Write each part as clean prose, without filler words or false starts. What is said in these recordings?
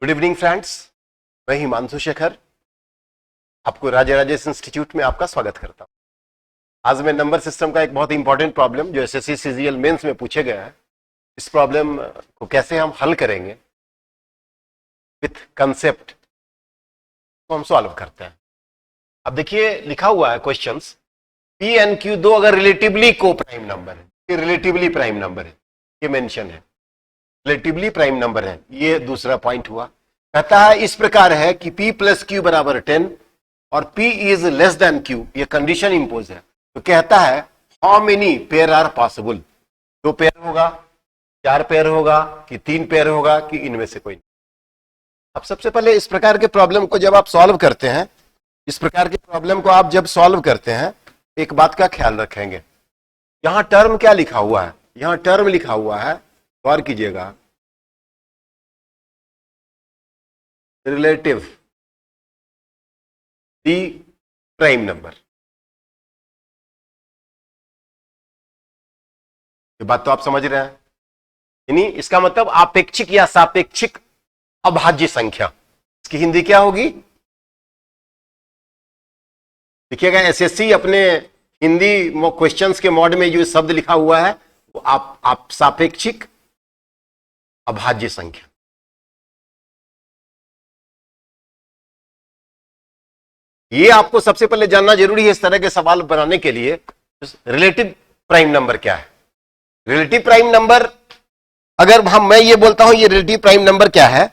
Good evening friends, मैं हिमांशु शेखर आपको राजराजेश institute में आपका स्वागत करता हूं। आज मैं नंबर सिस्टम का एक बहुत इंपॉर्टेंट प्रॉब्लम जो एसएससी सीजीएल मेंस में पूछे गया है, इस प्रॉब्लम को कैसे हम हल करेंगे विथ कंसेप्ट को हम सॉल्व करते हैं। अब देखिए लिखा हुआ है क्वेश्चंस, पी एंड क्यू दो अगर रिलेटिवली को प्राइम नंबर है, ये रिलेटिवली प्राइम नंबर है, ये मेंशन है, रिलेटिवली प्राइम नंबर है। ये दूसरा पॉइंट हुआ। कहता है इस प्रकार है कि p प्लस क्यू बराबर 10 और p is less than q, ये कंडीशन इंपोज है। तो कहता है how many pair are possible, 2 pair होगा, 4 पेयर होगा कि 3 पेयर होगा कि इनमें से कोई। अब सबसे पहले इस प्रकार के प्रॉब्लम को जब आप सॉल्व करते हैं, इस प्रकार के प्रॉब्लम को आप जब सॉल्व करते हैं, एक बात का ख्याल रखेंगे। यहां टर्म क्या लिखा हुआ है, यहां टर्म लिखा हुआ है, गौर कीजिएगा, रिलेटिव दी प्राइम नंबर। ये बात तो आप समझ रहे हैं, यानी इसका मतलब आपेक्षिक या सापेक्षिक अभाज्य संख्या। इसकी हिंदी क्या होगी, देखिएगा एसएससी अपने हिंदी क्वेश्चंस के मॉड में जो शब्द लिखा हुआ है वो आप सापेक्षिक अभाज्य संख्या। ये आपको सबसे पहले जानना जरूरी है इस तरह के सवाल बनाने के लिए। रिलेटिव प्राइम नंबर क्या है, रिलेटिव प्राइम नंबर अगर मैं ये बोलता हूं ये रिलेटिव प्राइम नंबर क्या है,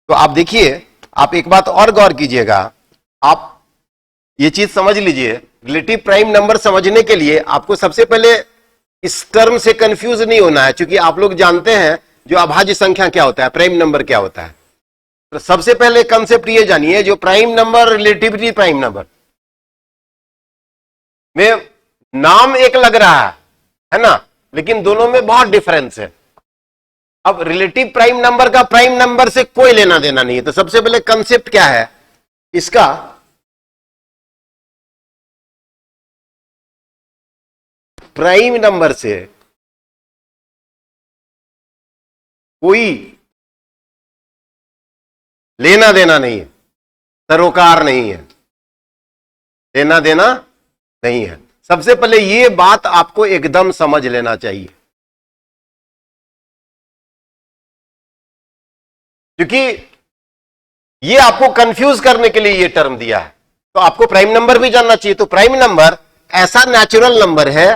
तो आप देखिए, आप एक बात और गौर कीजिएगा, आप ये चीज समझ लीजिए। रिलेटिव प्राइम नंबर समझने के लिए आपको सबसे पहले इस टर्म से कंफ्यूज नहीं होना है, क्योंकि आप लोग जानते हैं जो अभाज्य संख्या क्या होता है, प्राइम नंबर क्या होता है। तो सबसे पहले कंसेप्ट ये जानिए, जो prime number relatively prime number में नाम एक लग रहा है ना, लेकिन दोनों में बहुत डिफरेंस है। अब रिलेटिव प्राइम नंबर का प्राइम नंबर से कोई लेना देना नहीं है। तो सबसे पहले कंसेप्ट क्या है इसका, प्राइम नंबर से कोई लेना देना नहीं है, सरोकार नहीं है, लेना देना नहीं है। सबसे पहले यह बात आपको एकदम समझ लेना चाहिए, क्योंकि ये आपको कंफ्यूज करने के लिए ये टर्म दिया है। तो आपको प्राइम नंबर भी जानना चाहिए। तो प्राइम नंबर ऐसा नेचुरल नंबर है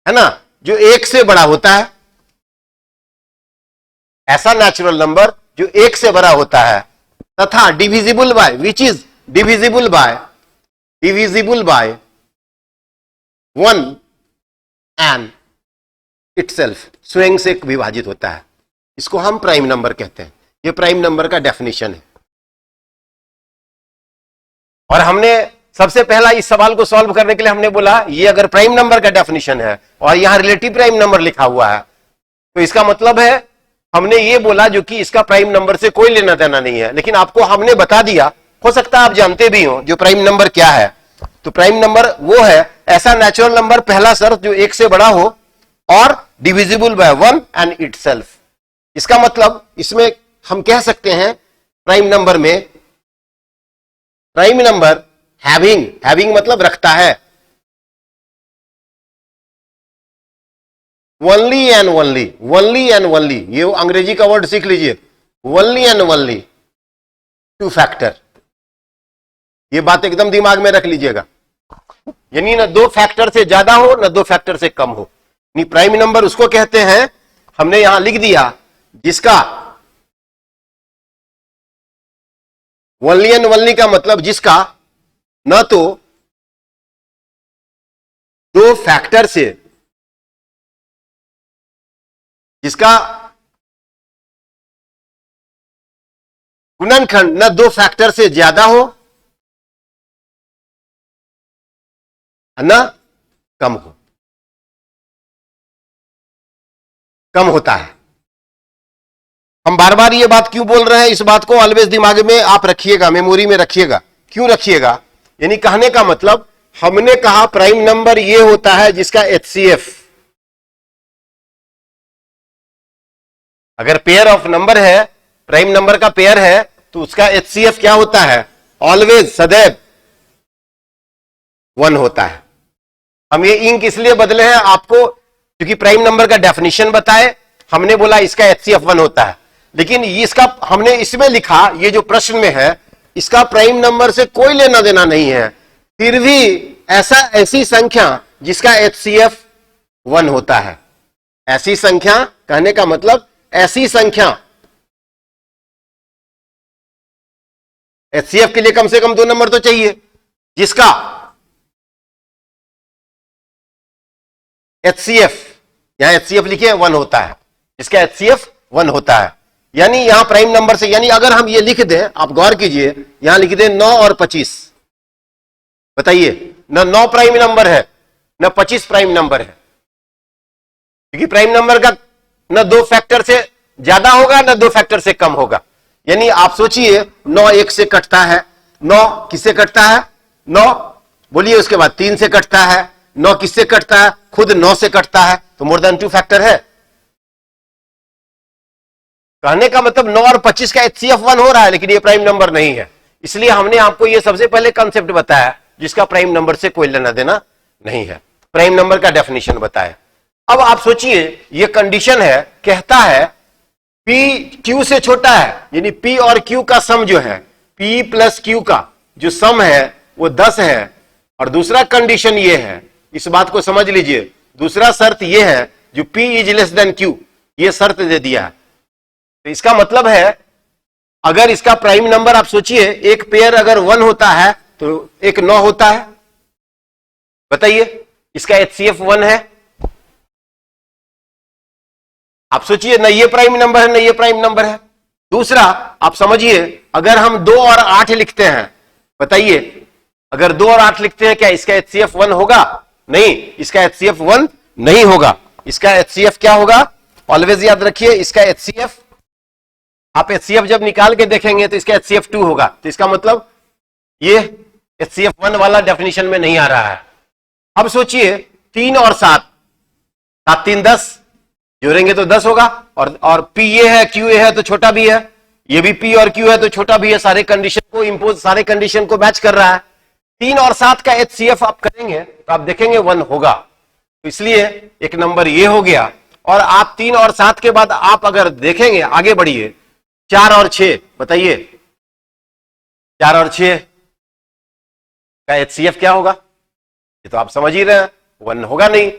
ना, जो 1 से बड़ा होता है, ऐसा नेचुरल नंबर जो 1 से बड़ा होता है, तथा divisible by, which is divisible by 1 and itself, स्वयं से विभाजित होता है। इसको हम प्राइम नंबर कहते हैं। ये प्राइम नंबर का डेफिनेशन है। और हमने सबसे पहला इस सवाल को सॉल्व करने के लिए हमने बोला ये अगर प्राइम नंबर का डेफिनेशन है और यहां रिलेटिव प्राइम नंबर लिखा हुआ है, तो इसका मतलब है हमने ये बोला जो कि इसका प्राइम नंबर से कोई लेना देना नहीं है। लेकिन आपको हमने बता दिया, हो सकता है आप जानते भी हो जो प्राइम नंबर क्या है। तो प्राइम नंबर वो है ऐसा नेचुरल नंबर, पहला शर्त, जो 1 से बड़ा हो और डिविजिबल बाय 1 एंड इटसेल्फ। इसका मतलब इसमें हम कह सकते हैं प्राइम नंबर में, प्राइम नंबर हैविंग मतलब रखता है, ओनली एंड ओनली, ये अंग्रेजी का वर्ड सीख लीजिए, ओनली एंड ओनली 2 फैक्टर। ये बात एकदम दिमाग में रख लीजिएगा, यानी ना 2 फैक्टर से ज्यादा हो ना 2 फैक्टर से कम हो। प्राइम नंबर उसको कहते हैं, हमने यहां लिख दिया, जिसका ओनली एंड ओनली का मतलब जिसका न तो 2 फैक्टर से, जिसका गुणनखंड न 2 फैक्टर से ज्यादा हो न कम हो, कम होता है। हम बार बार ये बात क्यों बोल रहे हैं, इस बात को ऑलवेज दिमाग में आप रखिएगा, मेमोरी में रखिएगा। क्यों रखिएगा, यानी कहने का मतलब हमने कहा प्राइम नंबर ये होता है जिसका HCF अगर पेयर ऑफ नंबर है, प्राइम नंबर का पेयर है, तो उसका एचसीएफ क्या होता है? ऑलवेज, सदैव 1 होता है। हम ये इंक इसलिए बदले हैं आपको क्योंकि प्राइम नंबर का डेफिनेशन बताए, हमने बोला इसका एचसीएफ 1 होता है, लेकिन इसका हमने इसमें लिखा, ये जो प्रश्न में है, इसका प्राइम नंबर से कोई लेना देना नहीं है, फिर भी ऐसी संख्या जिसका एचसीएफ 1 होता है। ऐसी संख्या कहने का मतलब ऐसी संख्या, एचसीएफ के लिए कम से कम 2 नंबर तो चाहिए, जिसका एचसीएफ, यहां एचसीएफ लिखिए 1 होता है, इसका एचसीएफ 1 होता है। यानी यहां प्राइम नंबर से, यानी अगर हम ये लिख दें, आप गौर कीजिए, यहां लिख दें 9 और 25, बताइए, न 9 प्राइम नंबर है न 25 प्राइम नंबर है, क्योंकि प्राइम नंबर का न 2 फैक्टर से ज्यादा होगा न 2 फैक्टर से कम होगा। यानी आप सोचिए, 9 1 से कटता है, 9 किससे कटता है? 9 बोलिए, उसके बाद 3 से कटता है, 9 किससे कटता है? खुद 9 से कटता है, तो मोर देन 2 फैक्टर है। कहने का मतलब 9 और 25 का एचसीएफ 1 हो रहा है, लेकिन ये प्राइम नंबर नहीं है। इसलिए हमने आपको ये सबसे पहले कंसेप्ट बताया जिसका प्राइम नंबर से कोई लेना देना नहीं है, प्राइम नंबर का डेफिनेशन बताया। अब आप सोचिए, ये कंडीशन है, कहता है पी क्यू से छोटा है, यानी पी और क्यू का सम जो है, पी प्लस क्यू का जो सम है वो 10 है। और दूसरा कंडीशन ये है, इस बात को समझ लीजिए, दूसरा शर्त ये है जो P is less than Q, ये शर्त दे दिया है। तो इसका मतलब है, अगर इसका प्राइम नंबर आप सोचिए, एक पेयर अगर 1 होता है तो एक 9 होता है, बताइए, इसका एचसीएफ 1 है। आप सोचिए, न ये प्राइम नंबर है न ये प्राइम नंबर है। दूसरा आप समझिए, अगर हम 2 और 8 लिखते हैं, बताइए, अगर 2 और 8 लिखते हैं, क्या इसका एचसीएफ 1 होगा? नहीं, इसका एचसीएफ 1 नहीं होगा। इसका एचसीएफ क्या होगा? ऑलवेज याद रखिए, इसका एचसीएफ, आप एचसीएफ जब निकाल के देखेंगे तो इसका एचसीएफ 2 होगा। तो इसका मतलब ये एचसीएफ 1 वाला डेफिनेशन में नहीं आ रहा है। अब सोचिए, 3 और 7, 7 3 10, जोड़ेंगे तो 10 होगा, और पी ये है, क्यू ये है तो छोटा भी है, ये भी पी और क्यू है तो छोटा भी है, सारे कंडीशन को इंपोज, सारे कंडीशन को मैच कर रहा है। 3 और 7 का एचसीएफ आप करेंगे तो आप देखेंगे 1 होगा। तो इसलिए एक नंबर ये हो गया। और आप 3 और 7 के बाद आप अगर देखेंगे, आगे बढ़िए, 4 और 6, बताइए, 4 और 6 का एचसीएफ क्या होगा? ये तो आप समझ ही रहे हैं, 1 होगा नहीं।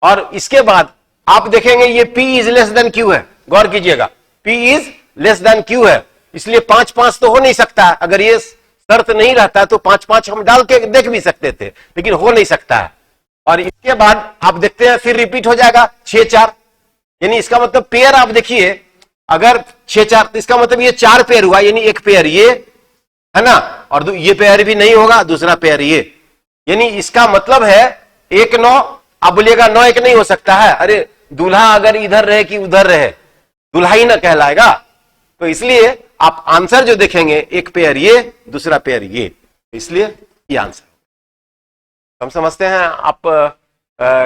और इसके बाद आप देखेंगे ये P is less than Q है, गौर कीजिएगा, P is less than Q है, इसलिए 5 5 तो हो नहीं सकता। अगर ये शर्त नहीं रहता तो 5 5 हम डाल के देख भी सकते थे, लेकिन हो नहीं सकता है। और इसके बाद आप देखते हैं, फिर रिपीट हो जाएगा 6 4, यानी इसका मतलब पेयर आप देखिए, अगर 6 4 तो इसका मतलब ये 4 पेयर हुआ, यानी एक पेयर ये है ना, और ये पेयर भी नहीं होगा, दूसरा पेयर ये, यानी इसका मतलब है 1 9। आप बोलिएगा 9 1 नहीं हो सकता है, अरे दूल्हा अगर इधर रहे कि उधर रहे, दूल्हा ही ना कहलाएगा। तो इसलिए आप आंसर जो देखेंगे, एक पेयर ये, दूसरा पेयर ये, इसलिए ये आंसर हम समझते हैं। आप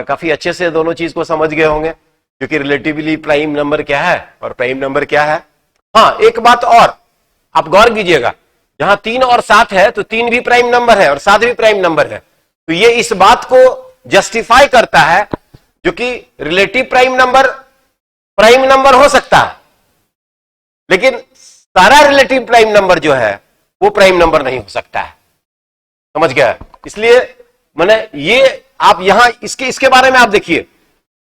काफी अच्छे से दोनों चीज को समझ गए होंगे, क्योंकि रिलेटिवली प्राइम नंबर क्या है और प्राइम नंबर क्या है। हाँ, एक बात और आप गौर कीजिएगा, जहां 3 और 7 है तो 3 भी प्राइम नंबर है और 7 भी प्राइम नंबर है, तो ये इस बात को जस्टिफाई करता है जो कि रिलेटिव प्राइम नंबर हो सकता है, लेकिन सारा रिलेटिव प्राइम नंबर जो है वो प्राइम नंबर नहीं हो सकता है। समझ गया? इसलिए मैंने ये, आप यहां इसके बारे में आप देखिए,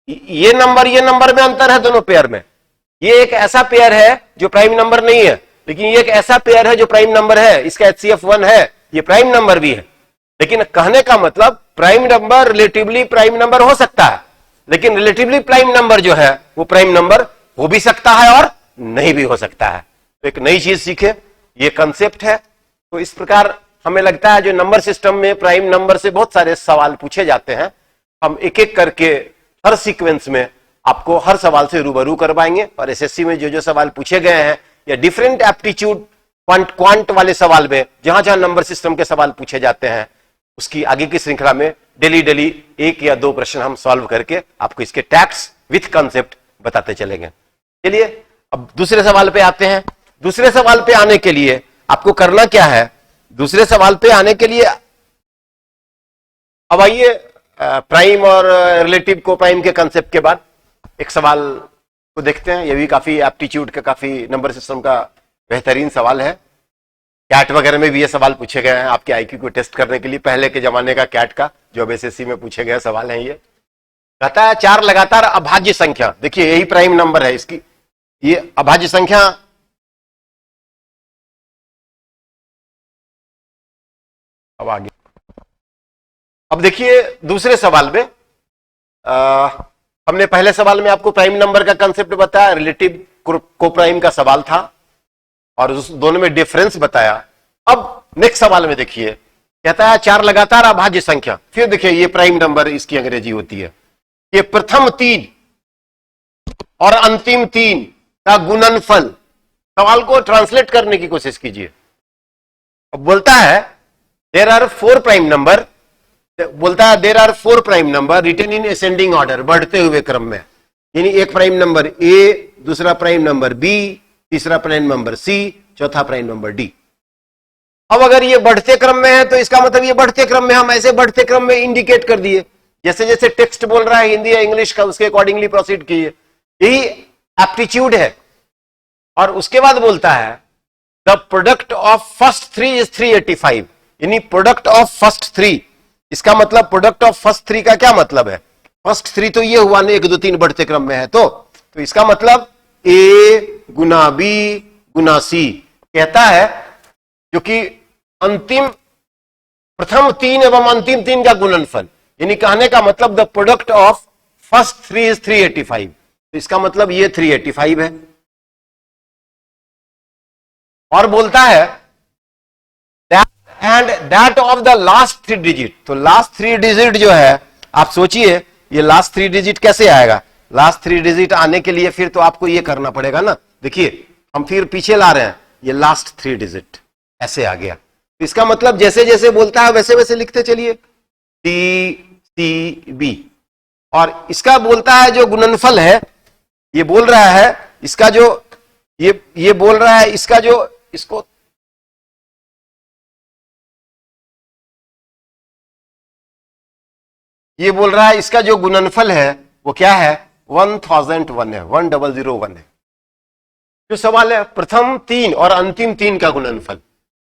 ये नंबर में अंतर है दोनों पेयर में। ये एक ऐसा पेयर है जो प्राइम नंबर नहीं है, लेकिन ये एक ऐसा पेयर है जो प्राइम नंबर है, इसका एचसीएफ 1 है, ये प्राइम नंबर भी है। लेकिन कहने का मतलब prime number relatively prime number हो सकता है, लेकिन रिलेटिवली प्राइम नंबर जो है वो प्राइम नंबर हो भी सकता है और नहीं भी हो सकता है। तो एक नई चीज सीखे, ये कंसेप्ट है। तो इस प्रकार हमें लगता है जो नंबर सिस्टम में प्राइम नंबर से बहुत सारे सवाल पूछे जाते हैं, हम एक एक करके हर सीक्वेंस में आपको हर सवाल से रूबरू करवाएंगे। और एसएससी में जो जो सवाल पूछे गए हैं, या डिफरेंट एप्टीट्यूड क्वांट वाले सवाल में जहां जहां नंबर सिस्टम के सवाल पूछे जाते हैं, उसकी आगे की श्रृंखला में डेली 1 या 2 प्रश्न हम सॉल्व करके आपको इसके टैक्स विथ कंसेप्ट बताते चलेंगे। चलिए अब दूसरे सवाल पे आते हैं। दूसरे सवाल पे आने के लिए आपको करना क्या है, दूसरे सवाल पे आने के लिए अब आइए प्राइम और रिलेटिव को प्राइम के कंसेप्ट के बाद एक सवाल को देखते हैं। ये भी काफी एप्टीट्यूड का, काफी नंबर सिस्टम का बेहतरीन सवाल है। कैट वगैरह में भी ये सवाल पूछे गए हैं आपके आईक्यू को टेस्ट करने के लिए। पहले के जमाने का कैट का जो अब एसएससी में पूछे गए सवाल है। ये कहता है 4 लगातार अभाज्य संख्या, देखिए यही प्राइम नंबर है इसकी, ये अभाज्य संख्या अब आगे। अब देखिए दूसरे सवाल में हमने पहले सवाल में आपको प्राइम नंबर का कंसेप्ट बताया, रिलेटिव को प्राइम का सवाल था और उस दोनों में डिफरेंस बताया। अब नेक्स्ट सवाल में देखिए कहता है 4 लगातार अभाज्य संख्या, फिर देखिए ये प्राइम नंबर इसकी अंग्रेजी होती है, ये प्रथम 3 और अंतिम 3 का गुणनफल। सवाल को ट्रांसलेट करने की कोशिश कीजिए। अब बोलता है देयर आर 4 प्राइम नंबर, बोलता है there are 4 prime number written in ascending order, बढ़ते हुए क्रम में, यानी एक प्राइम नंबर ए, दूसरा प्राइम नंबर बी, तीसरा प्राइम नंबर सी, चौथा प्राइम नंबर डी। अब अगर ये बढ़ते क्रम में है तो इसका मतलब ये बढ़ते क्रम में, हम ऐसे बढ़ते क्रम में इंडिकेट कर दिए, जैसे जैसे टेक्स्ट बोल रहा है हिंदी या इंग्लिश का उसके अकॉर्डिंगली प्रोसीड कीजिए, यही एप्टीट्यूड है। और उसके बाद बोलता है the product of first 3 is 385, यानी प्रोडक्ट ऑफ फर्स्ट 3, इसका मतलब प्रोडक्ट ऑफ फर्स्ट 3 का क्या मतलब है, फर्स्ट 3 तो ये हुआ ना 1 2 3 बढ़ते क्रम में है, तो इसका मतलब ए गुना बी गुना सी कहता है, क्योंकि अंतिम प्रथम 3 एवं अंतिम 3 का गुणनफल, यानी कहने का मतलब the product of first 3 is 385, तो इसका मतलब ये 385 है। और बोलता है and that of the last 3 digit, तो लास्ट 3 डिजिट जो है, आप सोचिए ये लास्ट 3 डिजिट कैसे आएगा। लास्ट 3 डिजिट आने के लिए फिर तो आपको ये करना पड़ेगा ना, देखिए हम फिर पीछे ला रहे हैं, ये लास्ट 3 डिजिट ऐसे आ गया, तो इसका मतलब जैसे जैसे बोलता है वैसे वैसे लिखते चलिए, टी सी बी। और इसका बोलता है जो गुणनफल है, ये बोल रहा है इसका जो ये बोल रहा है इसका जो, इसको ये बोल रहा है इसका जो गुणनफल है वो क्या है, 1001 है, 1001 है। जो सवाल है प्रथम 3 और अंतिम 3 का गुणनफल,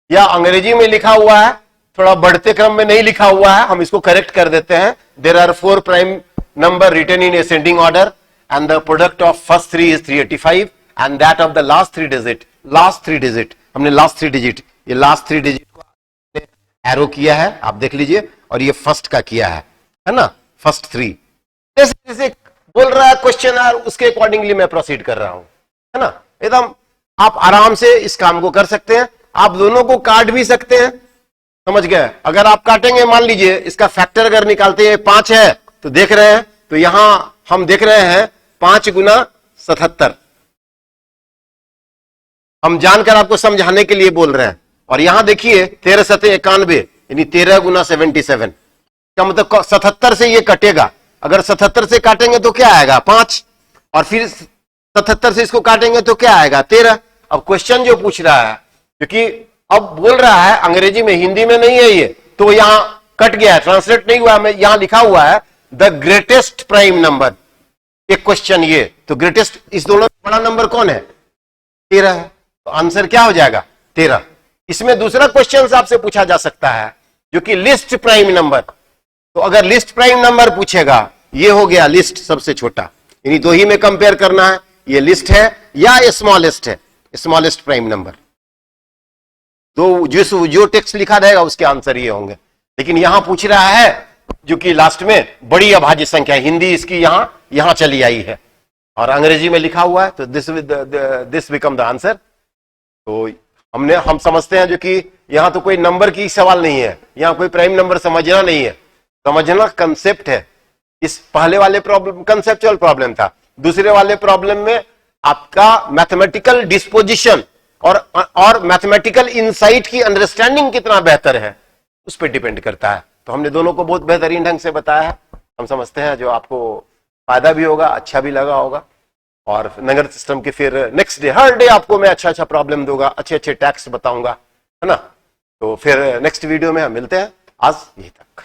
या अंग्रेजी में लिखा हुआ है, थोड़ा बढ़ते क्रम में नहीं लिखा हुआ है, हम इसको करेक्ट कर देते हैं। There are 4 prime number written in ascending order and the product of first 3 is 385 and that of the last 3 digit, last 3 digit, हमने लास्ट 3 डिजिट, ये लास्ट 3 डिजिट को एरो किया है, आप देख लीजिए, और ये फर्स्ट का किया है ना, फर्स्ट 3। जैसे जैसे बोल रहा है क्वेश्चन आर, उसके अकॉर्डिंगली मैं प्रोसीड कर रहा हूं, है ना। एकदम आप आराम से इस काम को कर सकते हैं। आप दोनों को काट भी सकते हैं, समझ गए। अगर आप काटेंगे, मान लीजिए इसका फैक्टर अगर निकालते हैं 5 है, तो देख रहे हैं, तो यहां हम देख रहे हैं 5 गुना 77, हम जानकर आपको समझाने के लिए बोल रहे हैं। और यहां देखिए 13 सते 91, यानी 13 गुना 77 का मतलब 77 से ये कटेगा। अगर 77 से काटेंगे तो क्या आएगा 5, और फिर 77 से इसको काटेंगे तो क्या आएगा 13। अब क्वेश्चन जो पूछ रहा है, क्योंकि अब बोल रहा है अंग्रेजी में, हिंदी में नहीं है ये, तो यहां कट गया है, ट्रांसलेट नहीं हुआ, में यहां लिखा हुआ है द ग्रेटेस्ट प्राइम नंबर। एक क्वेश्चन ये, तो ग्रेटेस्ट, इस दोनों में बड़ा नंबर कौन है, 13 है, तो आंसर क्या हो जाएगा 13। इसमें दूसरा क्वेश्चन आपसे पूछा जा सकता है जो कि लिस्ट प्राइम नंबर, तो अगर लिस्ट प्राइम नंबर पूछेगा, ये हो गया लिस्ट सबसे छोटा, यानी 2 ही में कंपेयर करना है, ये लिस्ट है या स्मॉलेस्ट है, स्मॉलेस्ट प्राइम नंबर। तो जो टेक्स्ट लिखा रहेगा उसके आंसर ये होंगे। लेकिन यहां पूछ रहा है जो कि लास्ट में बड़ी अभाज्य संख्या, हिंदी इसकी यहां चली आई है और अंग्रेजी में लिखा हुआ है, तो दिस बिकम द आंसर। तो हम समझते हैं जो कि यहां तो कोई नंबर की सवाल नहीं है, यहां कोई प्राइम नंबर समझना नहीं है, समझना कंसेप्ट है। इस पहले वाले प्रॉब्लम कंसेप्चुअल प्रॉब्लम था, दूसरे वाले प्रॉब्लम में आपका मैथमेटिकल डिस्पोजिशन और मैथमेटिकल इनसाइट की अंडरस्टैंडिंग कितना बेहतर है उस पर डिपेंड करता है। तो हमने दोनों को बहुत बेहतरीन ढंग से बताया है, हम समझते हैं जो आपको फायदा भी होगा, अच्छा भी लगा होगा। और नगर सिस्टम के फिर नेक्स्ट डे, हर डे आपको मैं अच्छा अच्छा प्रॉब्लम दूंगा, अच्छे अच्छे टैक्स बताऊंगा, है ना। तो फिर नेक्स्ट वीडियो में हम मिलते हैं, आज यहीं तक।